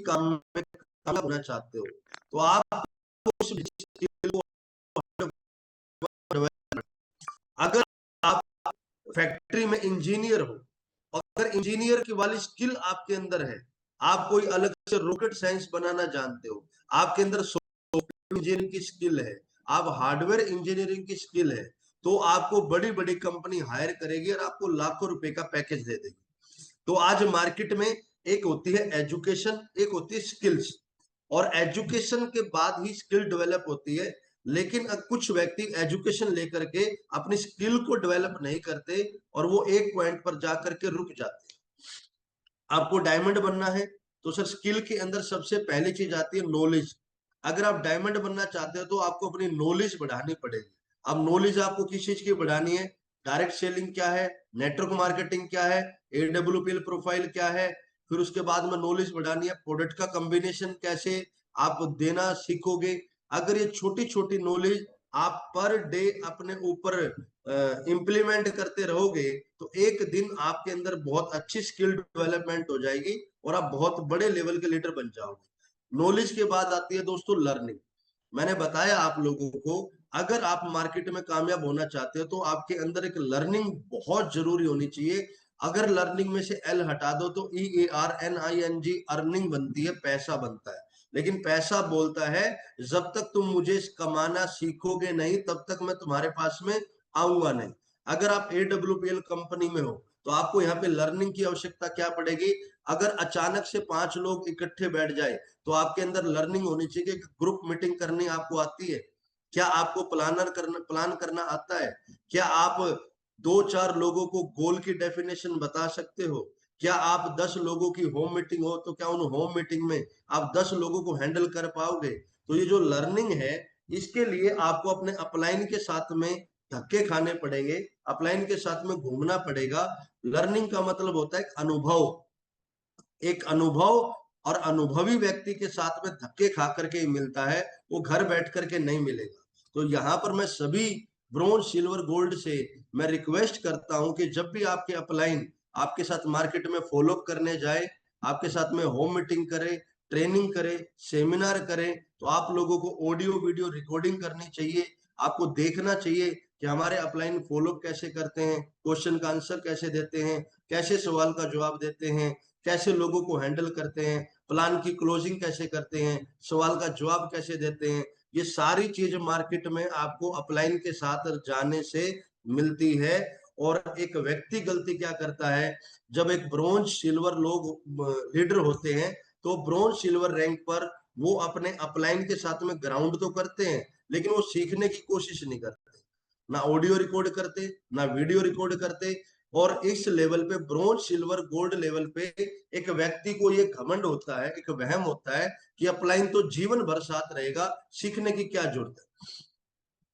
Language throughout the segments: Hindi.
काम में कामयाब होना चाहते हो तो आप उस स्किल को, अगर आप फैक्ट्री में इंजीनियर हो, अगर इंजीनियर की वाली स्किल आपके अंदर है, आप कोई अलग से रॉकेट साइंस बनाना जानते हो, आपके अंदर सॉफ्टवेयर इंजीनियरिंग की स्किल है, आप हार्डवेयर इंजीनियरिंग की स्किल है, तो आपको बड़ी बड़ी कंपनी हायर करेगी और आपको लाखों रुपए का पैकेज दे देगी। तो आज मार्केट में एक होती है एजुकेशन, एक होती है स्किल्स, और एजुकेशन के बाद ही स्किल डेवलप होती है। लेकिन कुछ व्यक्ति एजुकेशन लेकर के अपनी स्किल को डेवलप नहीं करते और वो एक पॉइंट पर जाकर के रुक जाते हैं। आपको डायमंड बनना है तो सर स्किल के अंदर सबसे पहली चीज आती है नॉलेज। अगर आप डायमंड बनना चाहते हो तो आपको अपनी नॉलेज बढ़ानी पड़ेगी। अब नॉलेज आपको किस चीज की बढ़ानी है? डायरेक्ट सेलिंग क्या है, नेटवर्क मार्केटिंग क्या है, AWPL प्रोफाइल क्या है, फिर उसके बाद में नॉलेज बढ़ानी है प्रोडक्ट का कॉम्बिनेशन कैसे आप देना सीखोगे। अगर ये छोटी छोटी नॉलेज आप पर डे अपने ऊपर इम्प्लीमेंट करते रहोगे तो एक दिन आपके अंदर बहुत अच्छी स्किल डेवलपमेंट हो जाएगी और आप बहुत बड़े लेवल के लीडर बन जाओगे। नॉलेज के बाद आती है दोस्तों लर्निंग। मैंने बताया आप लोगों को, अगर आप मार्केट में कामयाब होना चाहते हो तो आपके अंदर एक लर्निंग बहुत जरूरी होनी चाहिए। अगर लर्निंग में से एल हटा दो तो EARNING अर्निंग बनती है, पैसा बनता है। लेकिन पैसा बोलता है जब तक तुम मुझे कमाना सीखोगे नहीं तब तक मैं तुम्हारे पास में आऊंगा नहीं। अगर आप AWPL कंपनी में हो तो आपको यहाँ पे लर्निंग की आवश्यकता क्या पड़ेगी? अगर अचानक से 5 लोग इकट्ठे बैठ जाए तो आपके अंदर लर्निंग होनी चाहिए कि ग्रुप मीटिंग करनी आपको आती है क्या? आपको प्लान करना आता है क्या? आप 2-4 लोगों को गोल की डेफिनेशन बता सकते हो क्या? आप 10 लोगों की होम मीटिंग हो तो क्या उन होम मीटिंग में आप 10 लोगों को हैंडल कर पाओगे? तो ये जो लर्निंग है इसके लिए आपको अपने अपलाइन के साथ में धक्के खाने पड़ेंगे, अपलाइन के साथ में घूमना पड़ेगा। लर्निंग का मतलब होता है अनुभव, एक अनुभव, और अनुभवी व्यक्ति के साथ में धक्के खा करके ही मिलता है, वो घर बैठ करके नहीं मिलेगा। तो यहाँ पर मैं सभी ब्रोंज सिल्वर गोल्ड से मैं रिक्वेस्ट करता हूं कि जब भी आपके अपलाइन आपके साथ मार्केट में फॉलोअप करने जाए, आपके साथ में होम मीटिंग करे, ट्रेनिंग करे, सेमिनार करे, तो आप लोगों को ऑडियो वीडियो रिकॉर्डिंग करनी चाहिए। आपको देखना चाहिए कि हमारे अपलाइन फॉलोअप कैसे करते हैं, क्वेश्चन का आंसर कैसे देते हैं, कैसे सवाल का जवाब देते हैं, कैसे लोगों को हैंडल करते हैं, प्लान की क्लोजिंग कैसे करते हैं, सवाल का जवाब कैसे देते हैं। ये सारी चीज मार्केट में आपको अपलाइन के साथ जाने से मिलती है। और एक व्यक्ति गलती क्या करता है, जब एक ब्रोंज सिल्वर लोग लीडर होते हैं तो ब्रोंज सिल्वर रैंक पर वो अपने अपलाइन के साथ में ग्राउंड तो करते हैं लेकिन वो सीखने की कोशिश नहीं करते, ना ऑडियो रिकॉर्ड करते, ना वीडियो रिकॉर्ड करते। और इस लेवल पे ब्रोंज सिल्वर गोल्ड लेवल पे एक व्यक्ति को ये घमंड होता है, एक वहम होता है कि अपलाइन तो जीवन भर साथ रहेगा, सीखने की क्या जरूरत है।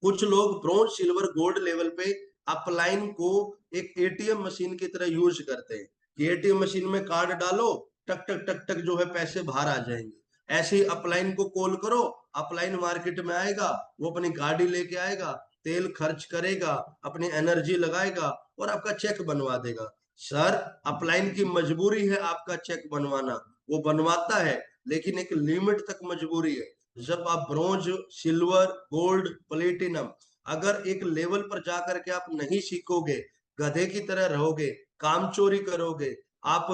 कुछ लोग ब्रोंज सिल्वर गोल्ड लेवल पे अपलाइन को एक ATM मशीन की तरह यूज करते हैं कि ATM मशीन में कार्ड डालो, टक टक टक टक जो है पैसे बाहर आ जाएंगे। ऐसे ही अपलाइन को कॉल करो, अपलाइन मार्केट में आएगा, वो अपनी गाड़ी लेके आएगा, तेल खर्च करेगा, अपनी एनर्जी लगाएगा और आपका चेक बनवा देगा। सर अपलाइन की मजबूरी है आपका चेक बनवाना, वो बनवाता है लेकिन एक लिमिट तक मजबूरी है। जब आप ब्रोंज सिल्वर गोल्ड प्लेटिनम अगर एक लेवल पर जाकर के आप नहीं सीखोगे, गधे की तरह रहोगे, काम चोरी करोगे, आप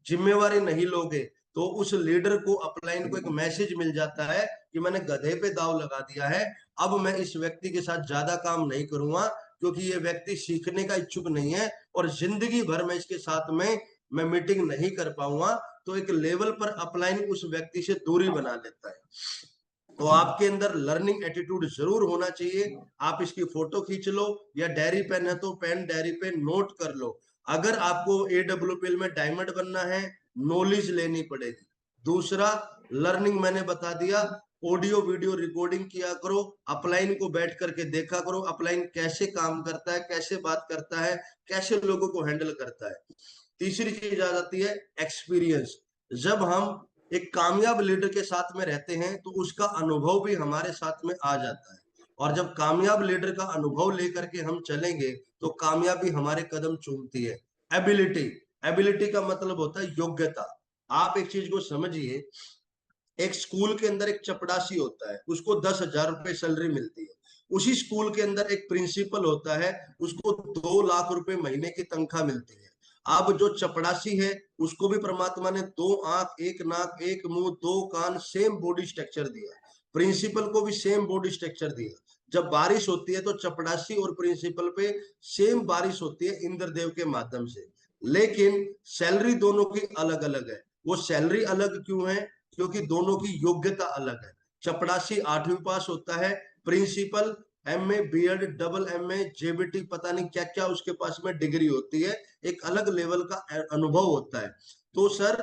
जिम्मेवारी नहीं लोगे, तो उस लीडर को अपलाइन को एक मैसेज मिल जाता है कि मैंने गधे पे दाव लगा दिया है, अब मैं इस व्यक्ति के साथ ज्यादा काम नहीं करूंगा क्योंकि ये व्यक्ति सीखने का इच्छुक नहीं है और जिंदगी भर में इसके साथ में मैं मीटिंग नहीं कर पाऊंगा। तो एक लेवल पर अपलाइन उस व्यक्ति से दूरी बना लेता है। तो आपके अंदर लर्निंग एटीट्यूड जरूर होना चाहिए। आप इसकी फोटो खींच लो या डायरी पेन है तो पेन डायरी पे नोट कर लो। अगर आपको AWPL में डायमंड बनना है, नॉलेज लेनी पड़ेगी। दूसरा लर्निंग मैंने बता दिया, ऑडियो वीडियो रिकॉर्डिंग किया करो, अपलाइन को बैठ करके देखा करो, अपलाइन कैसे काम करता है, कैसे बात करता है, कैसे लोगों को हैंडल करता है। तीसरी चीज आ जाती है एक्सपीरियंस। जब हम एक कामयाब लीडर के साथ में रहते हैं तो उसका अनुभव भी हमारे साथ में आ जाता है, और जब कामयाब लीडर का अनुभव लेकर के हम चलेंगे तो कामयाबी हमारे कदम चूमती है। एबिलिटी, एबिलिटी का मतलब होता है योग्यता। आप एक चीज को समझिए, एक स्कूल के अंदर एक चपड़ासी होता है, उसको 10,000 रुपए सैलरी मिलती है। उसी स्कूल के अंदर एक प्रिंसिपल होता है, उसको 2 लाख रुपए महीने की तनख्वाह मिलती है। अब जो चपड़ासी है उसको भी परमात्मा ने 2 आंख, 1 नाक, 1 मुंह, 2 कान, सेम बॉडी स्ट्रक्चर दिया। प्रिंसिपल को भी सेम बॉडी स्ट्रक्चर दिया। जब बारिश होती है तो चपड़ासी और प्रिंसिपल पे सेम बारिश होती है इंद्रदेव के माध्यम से, लेकिन सैलरी दोनों की अलग अलग है। वो सैलरी अलग क्यों है? क्योंकि दोनों की योग्यता अलग है। चपड़ासी 8वीं पास होता है, principal MA, B.Ed, AA, JBT, पता नहीं क्या क्या उसके पास में डिग्री होती है, एक अलग लेवल का अनुभव होता है। तो सर,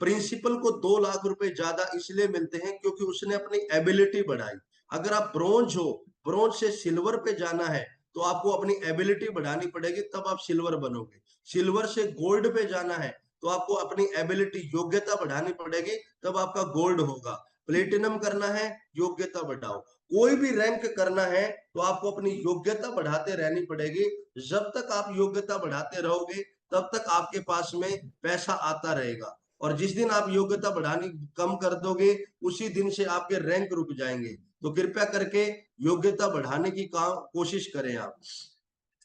प्रिंसिपल को 2 लाख रुपए ज्यादा इसलिए मिलते हैं क्योंकि उसने अपनी एबिलिटी बढ़ाई। अगर आप ब्रोंज हो, ब्रोंज से सिल्वर पे जाना है तो आपको अपनी एबिलिटी बढ़ानी पड़ेगी, तब आप सिल्वर बनोगे। सिल्वर से गोल्ड पे जाना है तो आपको अपनी एबिलिटी, योग्यता बढ़ानी पड़ेगी, तब आपका गोल्ड होगा। प्लेटिनम करना है, योग्यता बढ़ाओ। कोई भी रैंक करना है तो आपको अपनी योग्यता बढ़ाते रहनी पड़ेगी। जब तक आप योग्यता बढ़ाते रहोगे तब तक आपके पास में पैसा आता रहेगा, और जिस दिन आप योग्यता बढ़ानी कम कर दोगे उसी दिन से आपके रैंक रुक जाएंगे। तो कृपया करके योग्यता बढ़ाने की कोशिश करें आप।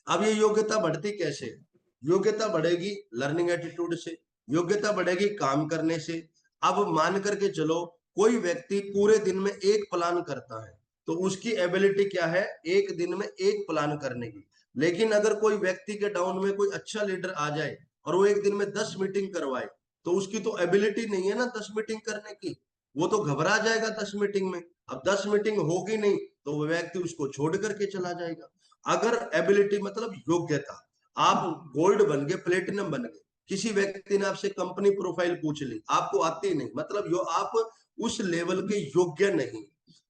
अब ये योग्यता बढ़ती कैसे? योग्यता बढ़ेगी लर्निंग एटीट्यूड से, योग्यता बढ़ेगी काम करने से। अब मान करके चलो, कोई व्यक्ति पूरे दिन में एक प्लान करता है तो उसकी एबिलिटी क्या है? एक दिन में एक प्लान करने की। लेकिन अगर कोई व्यक्ति के डाउन में कोई अच्छा लीडर आ जाए और वो एक दिन में 10 मीटिंग करवाए, तो उसकी तो एबिलिटी नहीं है ना 10 मीटिंग करने की, वो तो घबरा जाएगा 10 मीटिंग में। अब 10 मीटिंग होगी नहीं तो वो व्यक्ति उसको छोड़ करके चला जाएगा। अगर एबिलिटी मतलब योग्यता, आप गोल्ड बन गए, प्लेटिनम बन गए, किसी व्यक्ति ने आपसे कंपनी प्रोफाइल पूछ ली, आपको आती नहीं, मतलब यो आप उस लेवल के योग्य नहीं।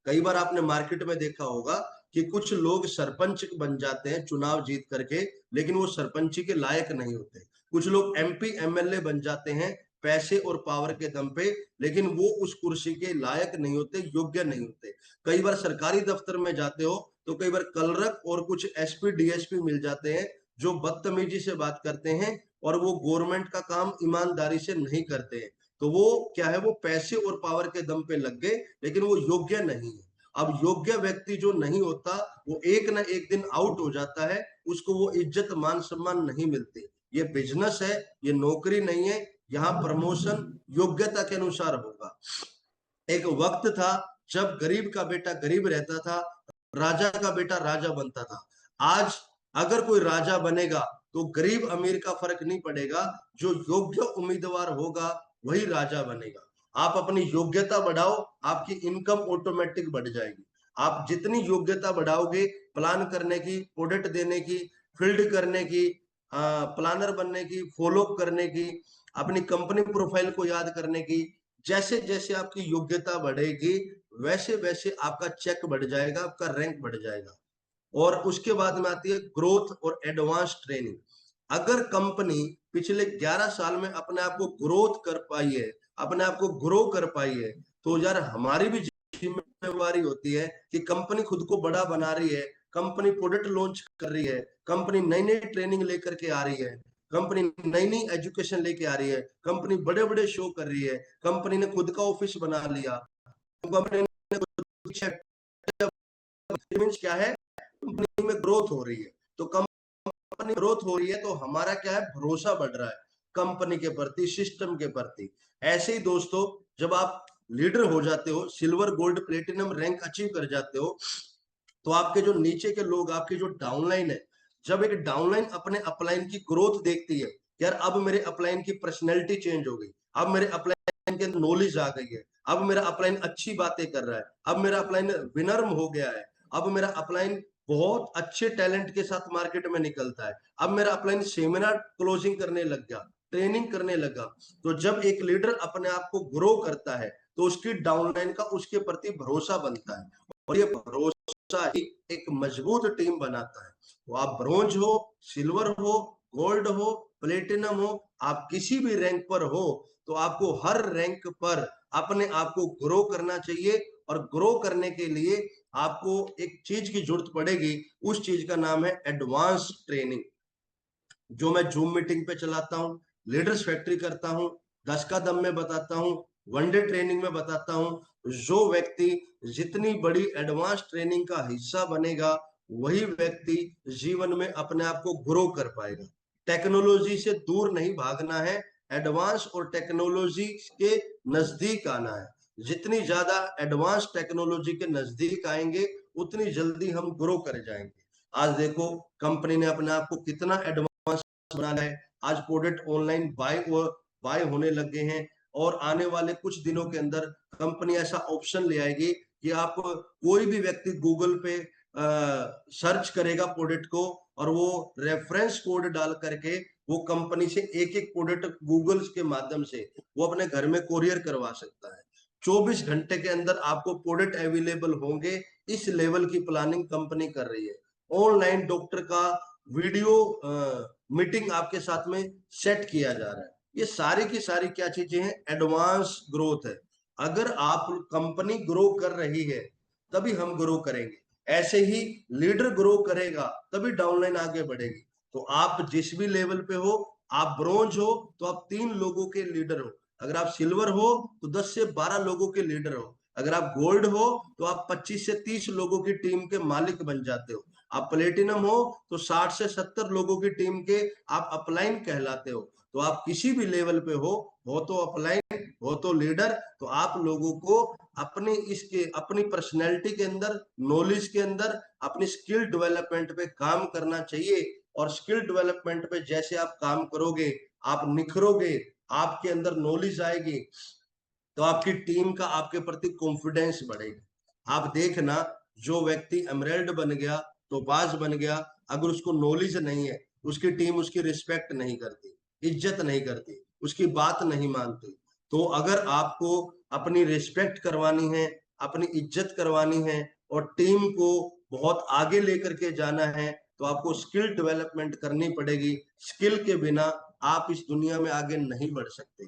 कई बार आपने मार्केट में देखा होगा कि कुछ लोग सरपंच बन जाते हैं चुनाव जीत करके, लेकिन वो सरपंची के लायक नहीं होते। कुछ लोग MP MLA बन जाते हैं पैसे और पावर के दम पे, लेकिन वो उस कुर्सी के लायक नहीं होते, योग्य नहीं होते। कई बार सरकारी दफ्तर में जाते हो तो कई बार कलरक और कुछ SP DSP मिल जाते हैं जो बदतमीजी से बात करते हैं और वो गवर्नमेंट का काम ईमानदारी से नहीं करते हैं। तो वो क्या है, वो पैसे और पावर के दम पे लग गए, लेकिन वो योग्य नहीं है। अब योग्य व्यक्ति जो नहीं होता वो एक ना एक दिन आउट हो जाता है, उसको वो इज्जत मान सम्मान नहीं मिलती। ये बिजनेस है, ये नौकरी नहीं है। यहाँ प्रमोशन योग्यता के अनुसार होगा। एक वक्त था जब गरीब का बेटा गरीब रहता था, राजा का बेटा राजा बनता था। आज अगर कोई राजा बनेगा तो गरीब अमीर का फर्क नहीं पड़ेगा, जो योग्य उम्मीदवार होगा वही राजा बनेगा। आप अपनी योग्यता बढ़ाओ, आपकी इनकम ऑटोमेटिक बढ़ जाएगी। आप जितनी योग्यता बढ़ाओगे, प्लान करने की, प्रोडक्ट देने की, फील्ड करने की, प्लानर बनने की, फॉलो करने की, अपनी कंपनी प्रोफाइल को याद करने की, जैसे जैसे आपकी योग्यता बढ़ेगी वैसे वैसे आपका चेक बढ़ जाएगा, आपका रैंक बढ़ जाएगा। और उसके बाद में आती है ग्रोथ और एडवांस ट्रेनिंग। अगर कंपनी पिछले 11 साल में अपने आप को ग्रोथ कर पाई है, अपने आप को ग्रो कर पाई है, तो यार हमारी भी जिम्मेवारी होती है कि कंपनी खुद को बड़ा बना रही है, कंपनी प्रोडक्ट लॉन्च कर रही है, कंपनी नई नई ट्रेनिंग लेकर के आ रही है, कंपनी नई नई एजुकेशन लेके आ रही है, कंपनी बड़े बड़े शो कर रही है, कंपनी ने खुद का ऑफिस बना लिया, कंपनी ने क्या है, कंपनी में ग्रोथ हो रही है। तो कंपनी ग्रोथ हो रही है तो हमारा क्या है, भरोसा बढ़ रहा है कंपनी के प्रति, सिस्टम के प्रति। ऐसे ही दोस्तों, जब आप लीडर हो जाते हो, silver gold platinum rank achieve कर जाते हो, तो आपके जो नीचे के लोग, आपकी जो डाउनलाइन है, जब एक डाउनलाइन अपने अपलाइन की ग्रोथ देखती है, यार अब मेरे अपलाइन की पर्सनैलिटी चेंज हो गई, अब मेरे अपलाइन के नॉलेज आ गई है, अब मेरा अपलाइन अच्छी बातें कर रहा है, अब मेरा अपलाइन विनर्म हो गया है, अब मेरा अपलाइन बहुत अच्छे टैलेंट के साथ मार्केट में निकलता है, अब मेरा अपलाइन सेमिनार क्लोजिंग करने लग गया, ट्रेनिंग करने लगा। तो जब एक लीडर अपने आप को ग्रो करता है तो उसकी डाउनलाइन का उसके प्रति भरोसा बनता है, और ये भरोसा ही एक मजबूत टीम बनाता है। तो आप ब्रोंज हो, सिल्वर हो, गोल्ड हो, प्लेटिनम हो, आप किसी भी रैंक पर हो, तो आपको हर रैंक पर अपने आप को ग्रो करना चाहिए। और ग्रो करने के लिए आपको एक चीज की जरूरत पड़ेगी, उस चीज का नाम है एडवांस ट्रेनिंग, जो मैं जूम मीटिंग पे चलाता हूँ, लीडर्स फैक्ट्री करता हूँ, 10 का दम में बताता हूँ, वनडे ट्रेनिंग में बताता हूँ। जो व्यक्ति जितनी बड़ी एडवांस ट्रेनिंग का हिस्सा बनेगा, वही व्यक्ति जीवन में अपने आप को ग्रो कर पाएगा। टेक्नोलॉजी से दूर नहीं भागना है, एडवांस और टेक्नोलॉजी के नजदीक आना है। जितनी ज्यादा एडवांस टेक्नोलॉजी के नजदीक आएंगे, उतनी जल्दी हम ग्रो कर जाएंगे। आज देखो कंपनी ने अपने आप को कितना एडवांस बनाना है। आज प्रोडक्ट ऑनलाइन बाय होने लग गए हैं, और आने वाले कुछ दिनों के अंदर कंपनी ऐसा ऑप्शन ले आएगी कि आप कोई भी व्यक्ति गूगल पे सर्च करेगा प्रोडक्ट को, और वो रेफरेंस कोड डाल करके वो कंपनी से एक एक प्रोडक्ट गूगल के माध्यम से वो अपने घर में कोरियर करवा सकता है। 24 घंटे के अंदर आपको प्रोडक्ट अवेलेबल होंगे। इस लेवल की प्लानिंग कंपनी कर रही है। ऑनलाइन डॉक्टर का वीडियो मीटिंग आपके साथ में सेट किया जा रहा है। ये सारी की सारी क्या चीजें हैं? एडवांस ग्रोथ है। अगर आप कंपनी ग्रो कर रही है, तभी हम ग्रो करेंगे। ऐसे ही लीडर ग्रो करेगा, तभी डाउनलाइन आगे बढ़ेगी। तो आप जिस भी लेवल पे हो, आप ब्रोंज हो तो आप 3 लोगों के लीडर हो। अगर आप सिल्वर हो तो 10 से 12 लोगों के लीडर हो। अगर आप गोल्ड हो तो आप 25 से 30 लोगों की टीम के मालिक बन जाते हो। आप प्लेटिनम हो तो 60 से 70 लोगों की टीम के आप अपलाइन कहलाते हो। तो आप किसी भी लेवल पे हो तो अपलाइन, हो तो लीडर। तो आप लोगों को अपनी पर्सनैलिटी के अंदर, नॉलेज के अंदर, अपनी स्किल डेवलपमेंट पे काम करना चाहिए। और स्किल डेवलपमेंट पे जैसे आप काम करोगे, आप निखरोगे, आपके अंदर नॉलेज आएगी, तो आपकी टीम का आपके प्रति कॉन्फिडेंस बढ़ेगा। आप देखना, जो व्यक्ति एमरेल्ड बन गया, टोपाज बन गया, अगर उसको नॉलेज नहीं है, उसकी टीम उसकी रिस्पेक्ट नहीं करती, इज्जत नहीं करती, उसकी बात नहीं मानती। तो अगर आपको अपनी रिस्पेक्ट करवानी है, अपनी इज्जत करवानी है, और टीम को बहुत आगे लेकर के जाना है, तो आपको स्किल डेवलपमेंट करनी पड़ेगी। स्किल के बिना आप इस दुनिया में आगे नहीं बढ़ सकते।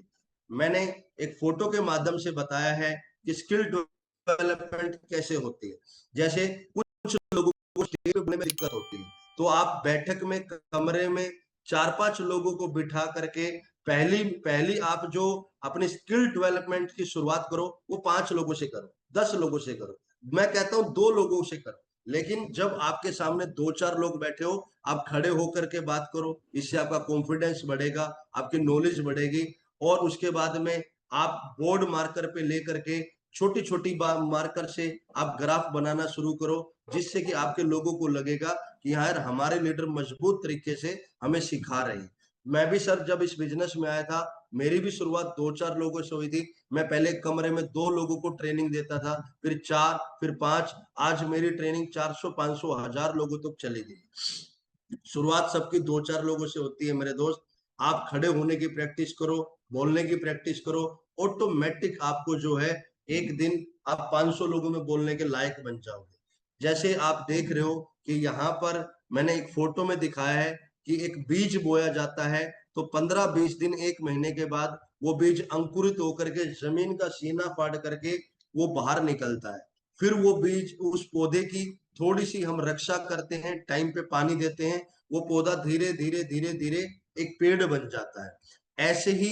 मैंने एक फोटो के माध्यम से बताया है कि स्किल डेवलपमेंट कैसे होती है। जैसे कुछ लोगों को स्टेज पे बोलने में दिक्कत होती है, तो आप बैठक में, कमरे में 4-5 लोगों को बिठा करके पहली पहली आप जो अपनी स्किल डेवलपमेंट की शुरुआत करो, वो 5 लोगों से करो, 10 लोगों से करो। मैं कहता हूं 2 लोगों से करो। लेकिन जब आपके सामने 2-4 लोग बैठे हो, आप खड़े होकर के बात करो। इससे आपका कॉन्फिडेंस बढ़ेगा, आपकी नॉलेज बढ़ेगी। और उसके बाद में आप बोर्ड मार्कर पे लेकर के छोटी छोटी मार्कर से आप ग्राफ बनाना शुरू करो, जिससे कि आपके लोगों को लगेगा कि यार हमारे लीडर मजबूत तरीके से हमें सिखा रहे हैं। मैं भी सर जब इस बिजनेस में आया था, मेरी भी शुरुआत 2-4 लोगों से हुई थी। मैं पहले कमरे में 2 लोगों को ट्रेनिंग देता था, फिर 4, फिर 5। आज मेरी ट्रेनिंग 400, 500, 1000 लोगों तक चली गई। शुरुआत सबकी 2-4 लोगों से होती है मेरे दोस्त। आप खड़े होने की प्रैक्टिस करो, बोलने की प्रैक्टिस करो। ऑटोमेटिक आपको जो है, एक दिन आप 500 लोगों में बोलने के लायक बन जाओगे। जैसे आप देख रहे हो कि यहाँ पर मैंने एक फोटो में दिखाया है कि एक बीज बोया जाता है, तो 15-20 दिन, 1 महीने के बाद वो बीज अंकुरित होकर के जमीन का सीना फाड़ करके वो बाहर निकलता है। फिर वो बीज, उस पौधे की थोड़ी सी हम रक्षा करते हैं, टाइम पे पानी देते हैं, वो पौधा धीरे धीरे धीरे धीरे एक पेड़ बन जाता है। ऐसे ही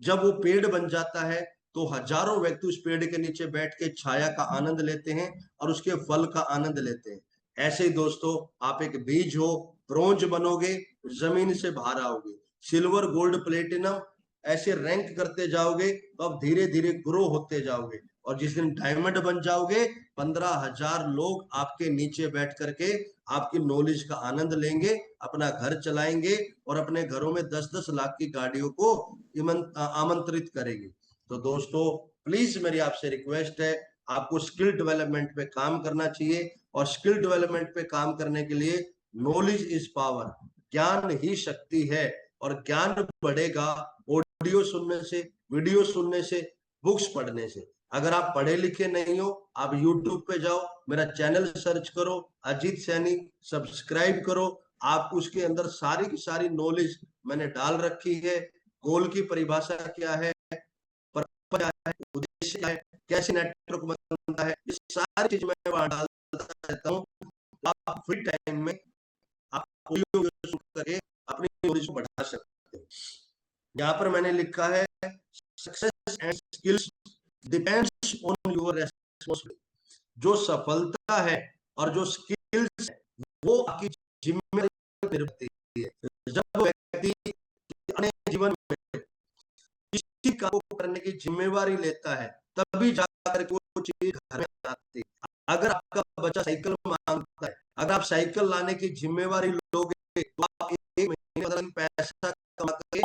जब वो पेड़ बन जाता है, तो हजारों व्यक्ति उस पेड़ के नीचे बैठ के छाया का आनंद लेते हैं और उसके फल का आनंद लेते हैं। ऐसे ही दोस्तों, आप एक बीज हो, ब्रोंज बनोगे, जमीन से बाहर आओगे, सिल्वर, गोल्ड, प्लेटिनम ऐसे रैंक करते जाओगे, तो अब धीरे धीरे ग्रो होते जाओगे। और जिस दिन डायमंड बन जाओगे, 15,000 लोग आपके नीचे बैठ करके आपकी नॉलेज का आनंद लेंगे, अपना घर चलाएंगे, और अपने घरों में 10-10 लाख की गाड़ियों को आमंत्रित करेंगे। तो दोस्तों, प्लीज मेरी आपसे रिक्वेस्ट है, आपको स्किल डेवलपमेंट पे काम करना चाहिए। और स्किल डेवलपमेंट पे काम करने के लिए नॉलेज इज पावर, ज्ञान ही शक्ति है। और ज्ञान बढ़ेगा ऑडियो सुनने से, वीडियो सुनने से, बुक्स पढ़ने से। अगर आप पढ़े लिखे नहीं हो, आप यूट्यूब पे जाओ, मेरा चैनल सर्च करो, अजीत सैनी, सब्सक्राइब करो। आप उसके अंदर सारी की सारी नॉलेज मैंने डाल रखी है। गोल की परिभाषा क्या है, पर्पस क्या है, उद्देश्य क्या है, कैसे नेटवर्क बनता है, ये सारी चीज मैं वहां डालता रहता हूँ। आप फ्री टाइम में आप करके अपनी नॉलेज को बढ़ा सकते हो। यहाँ पर मैंने लिखा है success and skills depends on your responsibility. जो सफलता है और जो स्किल्स है वो आपकी जिम्मेदारी पर निर्भर करती है। जब व्यक्ति अपने जीवन में किसी काम को करने की जिम्मेवारी लेता है तभी जाकर के वो चीज घर में आती है। अगर आपका बच्चा साइकिल मांगता है, अगर आप साइकिल लाने की जिम्मेवारी लोगे तो आप एक महीने में पैसा कमा के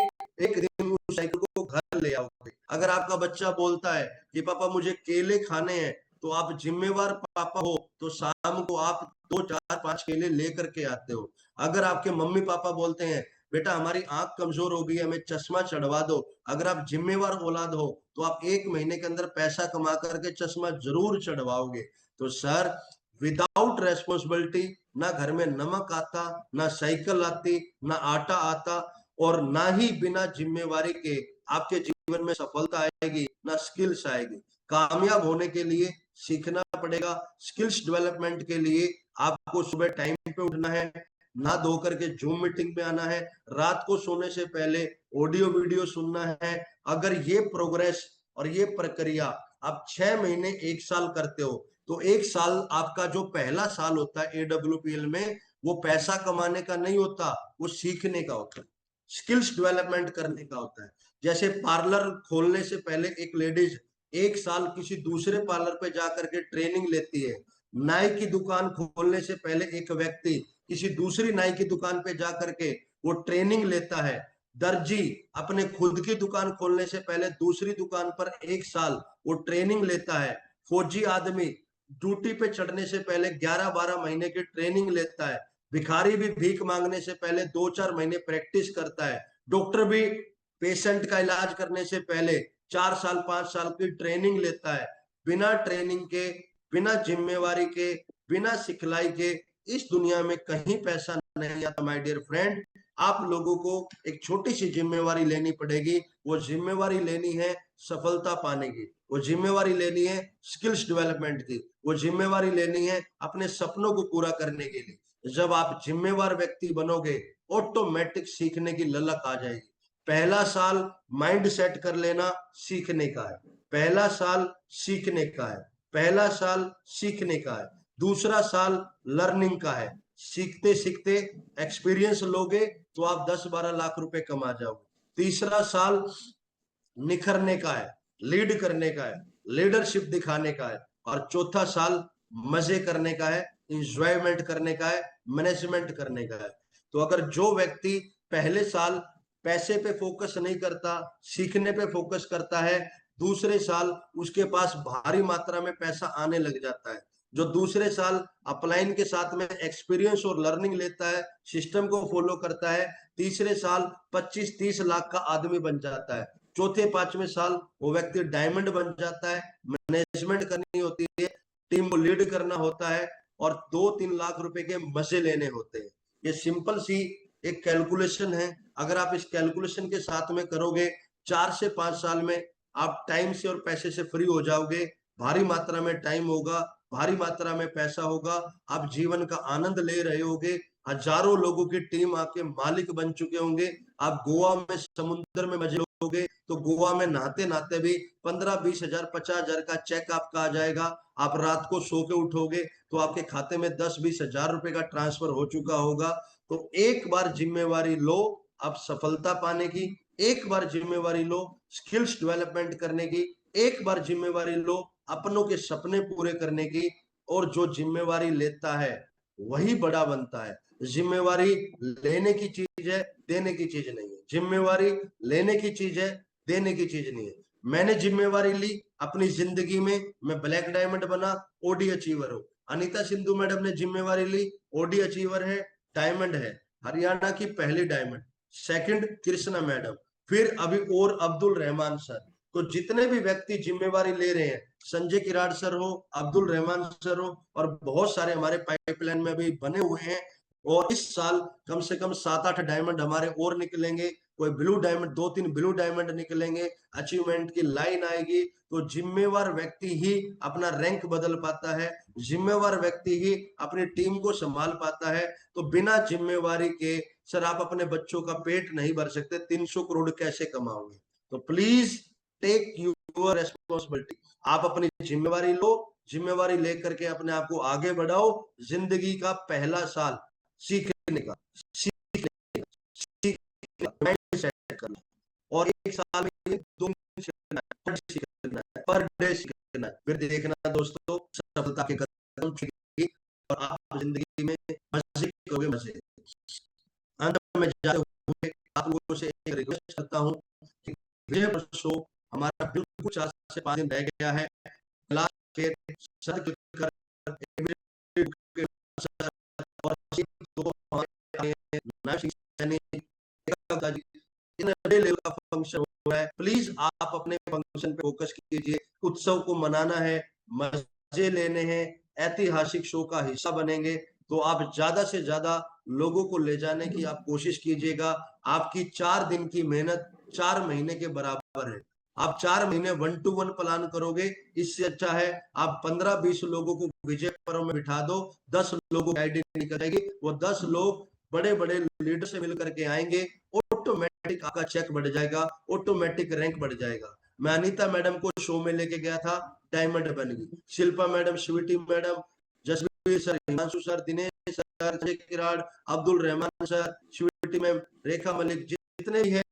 एक दिन उस साइकिल को घर ले आओगे। अगर आपका बच्चा बोलता है कि पापा मुझे केले खाने हैं, तो आप जिम्मेवार पापा हो तो शाम को आप 2 4 5 केले लेकर के आते हो। अगर आपके मम्मी पापा बोलते हैं बेटा हमारी आंख कमजोर हो गई है, हमें चश्मा चढ़वा दो, अगर आप जिम्मेवार औलाद हो तो आप एक महीने के अंदर पैसा कमा करके चश्मा जरूर चढ़वाओगे। तो सर, विदाउट रेस्पॉन्सिबिलिटी ना घर में नमक आता, ना साइकिल आती, ना आटा आता, और ना ही बिना जिम्मेवारी के आपके जीवन में सफलता आएगी, ना स्किल्स आएगी। कामयाब होने के लिए सीखना पड़ेगा। स्किल्स डेवलपमेंट के लिए आपको सुबह टाइम पे उठना है, ना धो करके जूम मीटिंग में आना है, रात को सोने से पहले ऑडियो वीडियो सुनना है। अगर ये प्रोग्रेस और ये प्रक्रिया आप 6 महीने 1 साल करते हो तो 1 साल आपका जो पहला साल होता है AWPL में, वो पैसा कमाने का नहीं होता, वो सीखने का होता है, स्किल्स डेवलपमेंट करने का होता है। जैसे पार्लर खोलने से पहले एक लेडीज 1 साल किसी दूसरे पार्लर पे जाकर के ट्रेनिंग लेती है। नाई की दुकान खोलने से पहले एक व्यक्ति किसी दूसरी नाई की दुकान पे जाकर के वो ट्रेनिंग लेता है। दर्जी अपने खुद की दुकान खोलने से पहले दूसरी दुकान पर 1 साल वो ट्रेनिंग लेता है। फौजी आदमी ड्यूटी पे चढ़ने से पहले 11 12 महीने की ट्रेनिंग लेता है। भिखारी भी भीख मांगने से पहले 2 4 महीने प्रैक्टिस करता है। डॉक्टर भी पेशेंट का इलाज करने से पहले 4 साल 5 साल की ट्रेनिंग लेता है। बिना ट्रेनिंग के, बिना जिम्मेवारी के, बिना सिखलाई के इस दुनिया में कहीं पैसा नहीं आता माय डियर फ्रेंड। आप लोगों को एक छोटी सी जिम्मेवारी लेनी पड़ेगी। वो जिम्मेवारी लेनी है सफलता पाने की, वो जिम्मेवारी लेनी है स्किल्स डेवलपमेंट की, वो जिम्मेवारी लेनी है अपने सपनों को पूरा करने के लिए। जब आप जिम्मेवार व्यक्ति बनोगे ऑटोमेटिक सीखने की ललक आ जाएगी। पहला साल माइंड सेट कर लेना सीखने का है, पहला साल सीखने का है, पहला साल सीखने का है। दूसरा साल लर्निंग का है, सीखते सीखते एक्सपीरियंस लोगे तो आप 10 12 लाख रुपए कमा जाओगे। तीसरा साल निखरने का है, लीड करने का है, लीडरशिप दिखाने का है। और चौथा साल मजे करने का है, इंजॉयमेंट करने का है, मैनेजमेंट करने का है। तो अगर जो व्यक्ति पहले साल पैसे पे फोकस नहीं करता, सीखने पे फोकस करता है, दूसरे साल उसके पास भारी मात्रा में पैसा आने लग जाता है। जो दूसरे साल अपलाइन के साथ में एक्सपीरियंस और लर्निंग लेता है, सिस्टम को फॉलो करता है, तीसरे साल 25 30 लाख का आदमी बन जाता है। चौथे 5वें साल वो व्यक्ति डायमंड बन जाता है। मैनेजमेंट करनी होती है, टीम को लीड करना होता है, और 2 3 लाख रुपए के मजे लेने होते हैं। ये सिंपल सी एक कैलकुलेशन है। अगर आप इस कैलकुलेशन के साथ में करोगे, 4 से 5 साल में आप टाइम से और पैसे से फ्री हो जाओगे। भारी मात्रा में टाइम होगा, भारी मात्रा में पैसा होगा, आप जीवन का आनंद ले रहे होगे। हजारों लोगों की टीम आपके मालिक बन चुके होंगे। आप गोवा में समुद्र में मजे लोगे तो गोवा में नहाते नहाते भी 15 20 हजार 50 हजार का चेक आपका आ जाएगा। आप रात को सो के उठोगे तो आपके खाते में 10 20 हजार रुपए का ट्रांसफर हो चुका होगा। तो एक बार जिम्मेवारी लो आप सफलता पाने की, एक बार जिम्मेवारी लो स्किल्स डेवलपमेंट करने की, एक बार जिम्मेवारी लो अपनों के सपने पूरे करने की। और जो जिम्मेवारी लेता है वही बड़ा बनता है। जिम्मेवारी लेने की चीज है, देने की चीज नहीं है। जिम्मेवारी लेने की चीज है, देने की चीज नहीं है। मैंने जिम्मेवारी ली अपनी जिंदगी में, मैं ब्लैक डायमंड बना, ओडी अचीवर हूँ। अनीता सिंधु मैडम ने जिम्मेवारी ली, ओडी अचीवर है, डायमंड है, हरियाणा की पहली डायमंड। सेकंड कृष्णा मैडम, फिर अभी और अब्दुल रहमान सर। तो जितने भी व्यक्ति जिम्मेवारी ले रहे हैं, संजय किराड़ सर हो, अब्दुल रहमान सर हो, और बहुत सारे हमारे पाइपलाइन में भी बने हुए हैं। और इस साल कम से कम 7 8 डायमंड हमारे और निकलेंगे, कोई ब्लू डायमंड 2 3 ब्लू डायमंड निकलेंगे, अचीवमेंट की लाइन आएगी। तो जिम्मेवार व्यक्ति ही अपना रैंक बदल पाता है, जिम्मेवार व्यक्ति ही अपनी टीम को संभाल पाता है। तो बिना जिम्मेवारी के सर आप अपने बच्चों का पेट नहीं भर सकते, 300 करोड़ कैसे कमाओगे। तो प्लीज टेक यूर रेस्पॉन्सिबिलिटी। आप अपनी जिम्मेवारी लो, जिम्मेवारी लेकर के अपने आप को आगे बढ़ाओ। जिंदगी का पहला साल सीखने का, सीखने का माइंड सेट करना, और एक साल में 2 दिन सीखना है, पर डे सीखना है। फिर देखना दोस्तों, सफलता के कदम चलेगी और आप जिंदगी में मजे करोगे, मजे। अंत में जाते हुए आप लोगों से एक रिक्वेस्ट करता हूँ कि विजय शो हमारा बिल्कुल 4 से 5 दिन रह गया है। लास्ट के सर के कर और तो हमारे लेवल का फंक्शन हो रहा है। प्लीज आप अपने फंक्शन पे फोकस कीजिए। उत्सव को मनाना है, मजे लेने हैं, ऐतिहासिक शो का हिस्सा बनेंगे, तो आप ज्यादा से ज्यादा लोगों को ले जाने की आप कोशिश कीजिएगा। आपकी 4 दिन की मेहनत 4 महीने के बराबर है। आप 4 महीने 1 to 1 प्लान करोगे, इससे अच्छा है आप 15-20 लोगों को विजय पर्व में बिठा दो, 10 लोगों की आइडेंटिटी निकल जाएगी, वो 10 लोग बड़े बड़े लीडर से मिलकर के आएंगे, ऑटोमेटिक आपका चेक बढ़ जाएगा, ऑटोमेटिक रैंक बढ़ जाएगा। मैं अनीता मैडम को शो में लेके गया था, डायमंड बन गई। Shilpa madam, Sweety madam, Jasveer sir, Himanshu sir, Dinesh sir, Kirad, Abdul Rahman sir, Sweety ma'am, Rekha Malik, जितने भी है